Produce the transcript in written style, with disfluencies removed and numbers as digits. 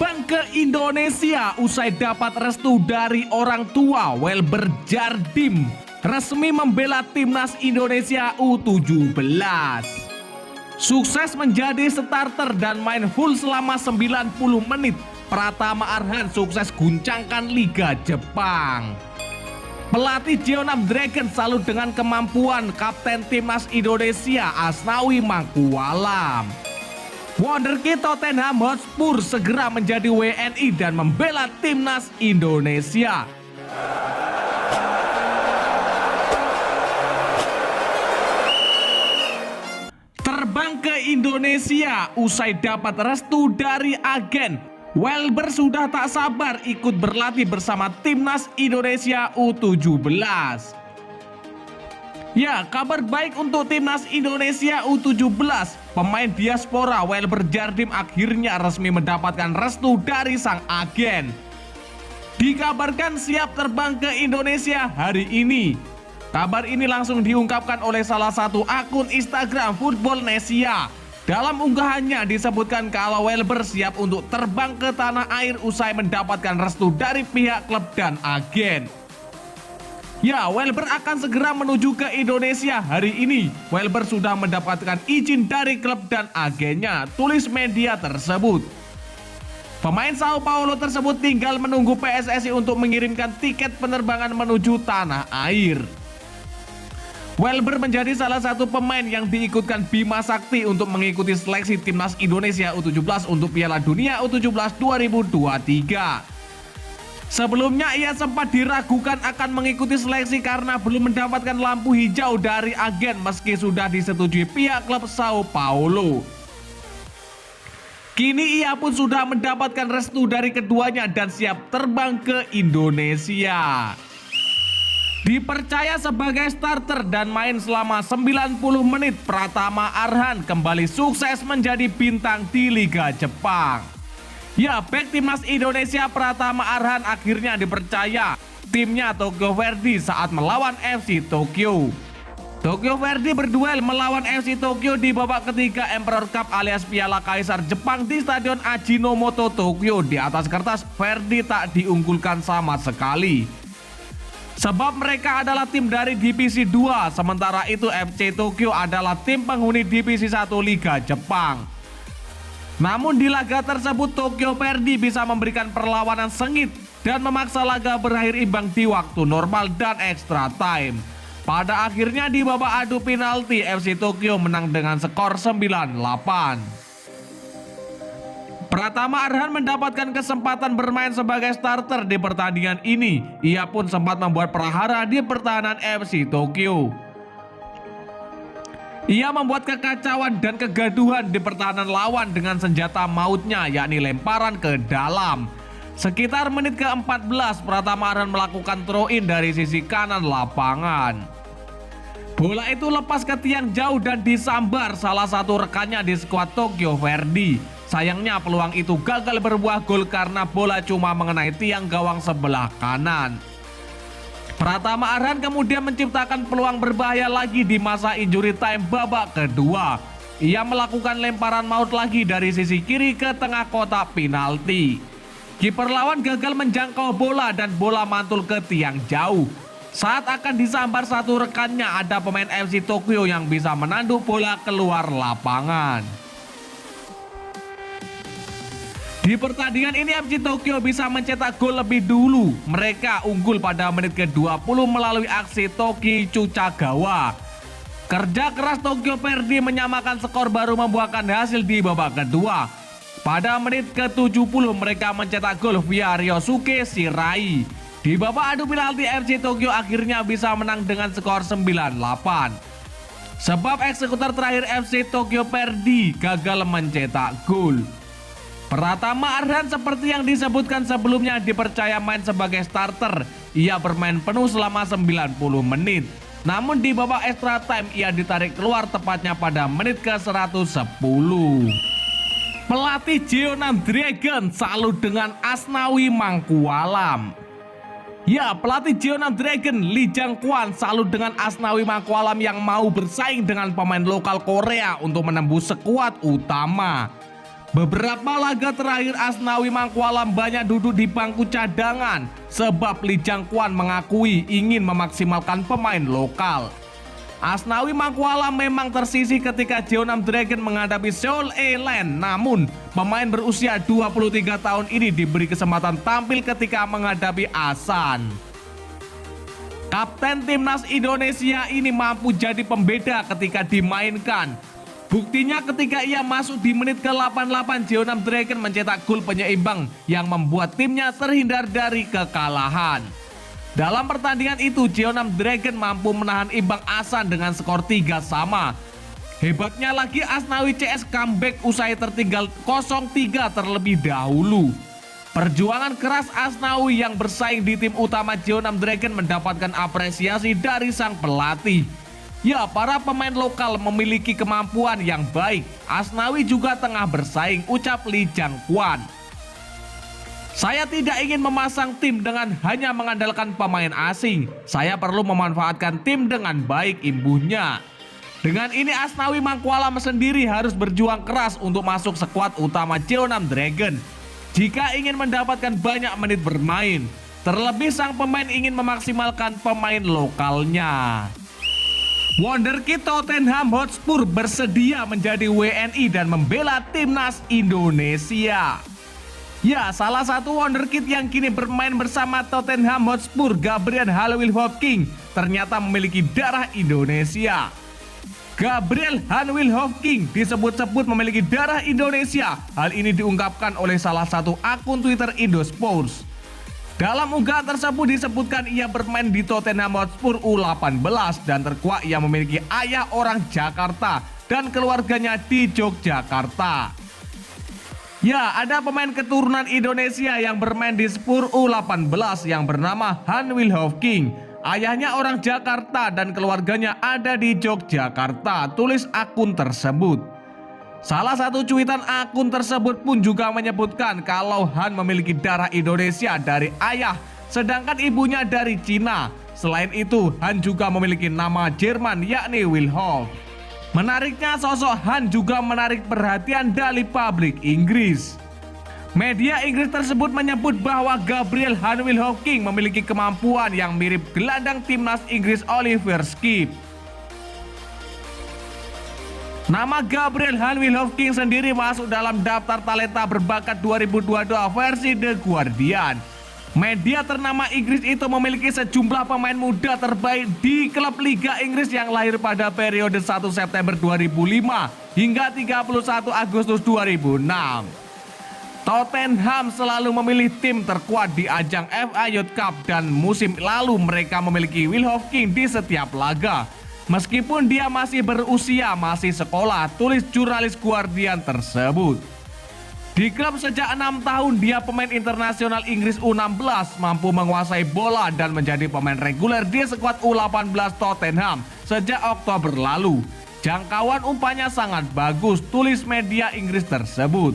terbang ke Indonesia usai dapat restu dari orang tua. Welber Jardim resmi membela timnas Indonesia U17. Sukses menjadi starter dan main full selama 90 menit. Pratama Arhan sukses guncangkan Liga Jepang. Pelatih Jeonnam Dragon salut dengan kemampuan Kapten Timnas Indonesia Asnawi Mangkualam. Wonderkid Tottenham Hotspur segera menjadi WNI dan membela Timnas Indonesia. Terbang ke Indonesia usai dapat restu dari agen. Welber sudah tak sabar ikut berlatih bersama Timnas Indonesia U17. Ya, kabar baik untuk Timnas Indonesia U17. Pemain diaspora Welber Jardim akhirnya resmi mendapatkan restu dari sang agen. Dikabarkan siap terbang ke Indonesia hari ini. Kabar ini langsung diungkapkan oleh salah satu akun Instagram Footballnesia. Dalam unggahannya disebutkan kalau Welber siap untuk terbang ke tanah air usai mendapatkan restu dari pihak klub dan agen. Ya, Welber akan segera menuju ke Indonesia hari ini. Welber sudah mendapatkan izin dari klub dan agennya, tulis media tersebut. Pemain Sao Paulo tersebut tinggal menunggu PSSI untuk mengirimkan tiket penerbangan menuju tanah air. Welber menjadi salah satu pemain yang diikutkan Bima Sakti untuk mengikuti seleksi Timnas Indonesia U17 untuk Piala Dunia U17 2023. Sebelumnya ia sempat diragukan akan mengikuti seleksi karena belum mendapatkan lampu hijau dari agen meski sudah disetujui pihak klub Sao Paulo. Kini ia pun sudah mendapatkan restu dari keduanya dan siap terbang ke Indonesia. Dipercaya sebagai starter dan main selama 90 menit, Pratama Arhan kembali sukses menjadi bintang di Liga Jepang. Ya, bek Timnas Indonesia Pratama Arhan akhirnya dipercaya timnya Tokyo Verdy saat melawan FC Tokyo. Tokyo Verdy berduel melawan FC Tokyo di babak ketiga Emperor Cup alias Piala Kaisar Jepang di Stadion Ajinomoto Tokyo. Di atas kertas Verdy tak diunggulkan sama sekali, sebab mereka adalah tim dari Divisi 2, sementara itu FC Tokyo adalah tim penghuni Divisi 1 Liga Jepang. Namun di laga tersebut Tokyo Verdy bisa memberikan perlawanan sengit dan memaksa laga berakhir imbang di waktu normal dan extra time. Pada akhirnya di babak adu penalti FC Tokyo menang dengan skor 9-8. Pratama Arhan mendapatkan kesempatan bermain sebagai starter di pertandingan ini. Ia pun sempat membuat prahara di pertahanan FC Tokyo. Ia membuat kekacauan dan kegaduhan di pertahanan lawan dengan senjata mautnya, yakni lemparan ke dalam. Sekitar menit ke-14, Pratama Arhan melakukan throw-in dari sisi kanan lapangan. Bola itu lepas ke tiang jauh dan disambar salah satu rekannya di skuad Tokyo Verdy. Sayangnya peluang itu gagal berbuah gol karena bola cuma mengenai tiang gawang sebelah kanan. Pratama Arhan kemudian menciptakan peluang berbahaya lagi di masa injury time babak kedua. Ia melakukan lemparan maut lagi dari sisi kiri ke tengah kotak penalti. Kiper lawan gagal menjangkau bola dan bola mantul ke tiang jauh. Saat akan disambar satu rekannya, ada pemain FC Tokyo yang bisa menanduk bola keluar lapangan. Di pertandingan ini FC Tokyo bisa mencetak gol lebih dulu. Mereka unggul pada menit ke-20 melalui aksi Toki Chuchagawa. Kerja keras Tokyo Verdy menyamakan skor baru membuahkan hasil di babak kedua. Pada menit ke-70 mereka mencetak gol via Ryosuke Shirai. Di babak adu penalti FC Tokyo akhirnya bisa menang dengan skor 9-8. Sebab eksekutor terakhir FC Tokyo Verdy gagal mencetak gol. Pratama Arhan seperti yang disebutkan sebelumnya dipercaya main sebagai starter. Ia bermain penuh selama 90 menit. Namun di babak extra time ia ditarik keluar tepatnya pada menit ke-110. Pelatih Jeonnam Dragon salut dengan Asnawi Mangkualam. Ya, pelatih Jeonnam Dragon Lee Jang-kwon salut dengan Asnawi Mangkualam yang mau bersaing dengan pemain lokal Korea untuk menembus skuad utama. Beberapa laga terakhir Asnawi Mangkualam banyak duduk di bangku cadangan sebab Lee Jang Kwan mengakui ingin memaksimalkan pemain lokal. Asnawi Mangkualam memang tersisih ketika Jeonnam Dragon menghadapi Seoul A-Land, namun pemain berusia 23 tahun ini diberi kesempatan tampil ketika menghadapi Asan. Kapten timnas Indonesia ini mampu jadi pembeda ketika dimainkan. Buktinya ketika ia masuk di menit ke-88, Jeonnam Dragon mencetak gol penyeimbang yang membuat timnya terhindar dari kekalahan. Dalam pertandingan itu, Jeonnam Dragon mampu menahan imbang Asan dengan skor 3-3. Hebatnya lagi, Asnawi CS comeback usai tertinggal 0-3 terlebih dahulu. Perjuangan keras Asnawi yang bersaing di tim utama Jeonnam Dragon mendapatkan apresiasi dari sang pelatih. Ya, para pemain lokal memiliki kemampuan yang baik. Asnawi juga tengah bersaing, ucap Lee Jang Kwan. Saya tidak ingin memasang tim dengan hanya mengandalkan pemain asing. Saya perlu memanfaatkan tim dengan baik, imbuhnya. Dengan ini Asnawi Mangkualam sendiri harus berjuang keras untuk masuk skuad utama Jeonnam Dragon jika ingin mendapatkan banyak menit bermain. Terlebih sang pemain ingin memaksimalkan pemain lokalnya. Wonderkid Tottenham Hotspur bersedia menjadi WNI dan membela timnas Indonesia. Ya, salah satu wonderkid yang kini bermain bersama Tottenham Hotspur, Gabriel Hanwil-Hopkins, ternyata memiliki darah Indonesia. Gabriel Hanwil-Hopkins disebut-sebut memiliki darah Indonesia. Hal ini diungkapkan oleh salah satu akun Twitter Indosports. Dalam unggahan tersebut disebutkan ia bermain di Tottenham Hotspur U18 dan terkuak ia memiliki ayah orang Jakarta dan keluarganya di Yogyakarta. Ya, ada pemain keturunan Indonesia yang bermain di Spur U18 yang bernama Hanwil-Hopkins. Ayahnya orang Jakarta dan keluarganya ada di Yogyakarta, tulis akun tersebut. Salah satu cuitan akun tersebut pun juga menyebutkan kalau Han memiliki darah Indonesia dari ayah, sedangkan ibunya dari Cina. Selain itu, Han juga memiliki nama Jerman yakni Wilhoff. Menariknya, sosok Han juga menarik perhatian dari publik Inggris. Media Inggris tersebut menyebut bahwa Gabriel Hanwil-Hopkins memiliki kemampuan yang mirip gelandang timnas Inggris Oliver Skip. Nama Gabriel Hanwil-Hopkins sendiri masuk dalam daftar talenta berbakat 2022 versi The Guardian. Media ternama Inggris itu memiliki sejumlah pemain muda terbaik di klub Liga Inggris yang lahir pada periode 1 September 2005 hingga 31 Agustus 2006. Tottenham selalu memilih tim terkuat di ajang FA Youth Cup dan musim lalu mereka memiliki Will-Hopkins di setiap laga. Meskipun dia masih berusia, masih sekolah, tulis jurnalis Guardian tersebut. Di klub sejak 6 tahun, dia pemain internasional Inggris U16, mampu menguasai bola dan menjadi pemain reguler di skuad U18 Tottenham sejak Oktober lalu. Jangkauan umpannya sangat bagus, tulis media Inggris tersebut.